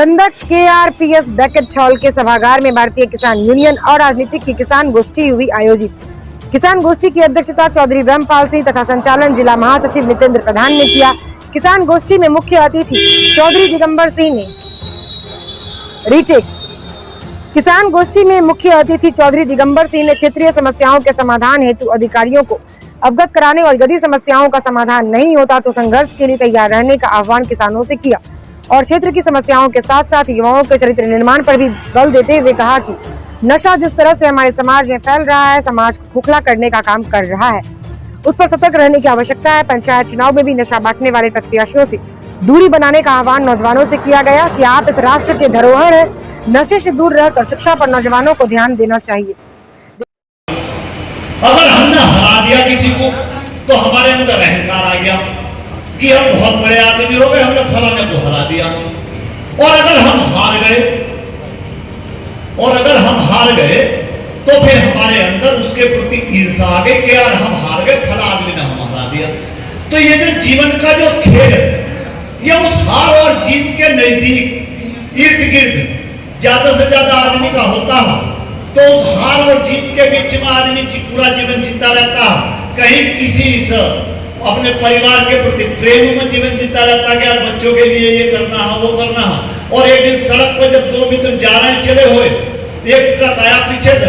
Chandak KRPS bracket छौल के सभागार में भारतीय किसान यूनियन और राजनीतिक की किसान गोष्ठी हुई आयोजित। किसान गोष्ठी की अध्यक्षता चौधरी ब्रह्मपाल सिंह तथा संचालन जिला महासचिव नितेंद्र प्रधान ने किया। किसान गोष्ठी में मुख्य अतिथि चौधरी दिगंबर सिंह ने किसान गोष्ठी में मुख्य अतिथि चौधरी दिगंबर सिंह ने क्षेत्रीय समस्याओं के समाधान हेतु अधिकारियों को अवगत कराने और यदि समस्याओं का समाधान नहीं होता तो संघर्ष के लिए तैयार रहने का आह्वान किसानों से किया और क्षेत्र की समस्याओं के साथ साथ युवाओं के चरित्र निर्माण पर भी बल देते हुए कहा कि नशा जिस तरह से हमारे समाज में फैल रहा है, समाज को खोखला करने का काम कर रहा है, उस पर सतर्क रहने की आवश्यकता है। पंचायत चुनाव में भी नशा बांटने वाले प्रत्याशियों से दूरी बनाने का आह्वान नौजवानों से किया गया कि आप इस राष्ट्र के धरोहर है, नशे से दूर रहकर शिक्षा पर नौजवानों को ध्यान देना चाहिए। अगर हमने हरा दिया किसी को तो हमारे अंदर अहंकार आ गया कि हम बहुत बड़े आदमी हो गए, हमने फलाने को हरा दिया। और अगर हम हार गए तो फिर हमारे अंदर उसके प्रति ईर्ष्या आ गई कि यार हम हार गए, फला आदमी ने हमें हरा दिया। तो ये जो जीवन का जो खेल है, ये उस हार और जीत के नजदीक इर्द गिर्द ज्यादा से ज्यादा आदमी का होता है, तो उस हार और जीत के बीच में आदमी पूरा जीवन जीता रहता है। कहीं किसी अपने परिवार के प्रति प्रेम में जीवन जीता रहता है, बच्चों के लिए ये करना है, वो करना है। और एक दिन सड़क पर जब दो मित्र जा रहे हैं चले हुए, एक ट्रक आया पीछे से,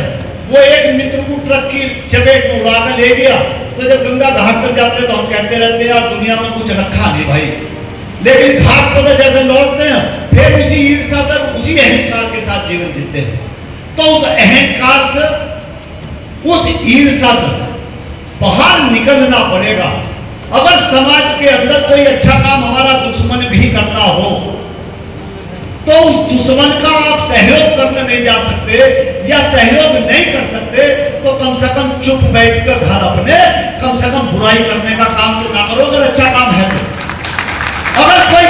वो एक मित्र को ट्रक की चपेट में उड़ा कर ले गया। तो जब गंगा घाट पर जाते तो हम कहते रहते हैं यार दुनिया में कुछ रखा नहीं भाई, लेकिन घाट पर जैसे लौटते हैं फिर उसी ईर्ष्या से, उसी अहंकार के साथ जीवन जीते हैं। तो उस अहंकार से, उस ईर्ष्या से बाहर निकलना पड़ेगा। अगर समाज के अंदर कोई अच्छा काम हमारा दुश्मन भी करता हो तो उस दुश्मन का आप सहयोग करने नहीं जा सकते या सहयोग नहीं कर सकते, तो कम से कम चुप बैठकर घर अपने कम से कम बुराई करने का काम तो ना करो। अगर अच्छा काम है तो, अगर कोई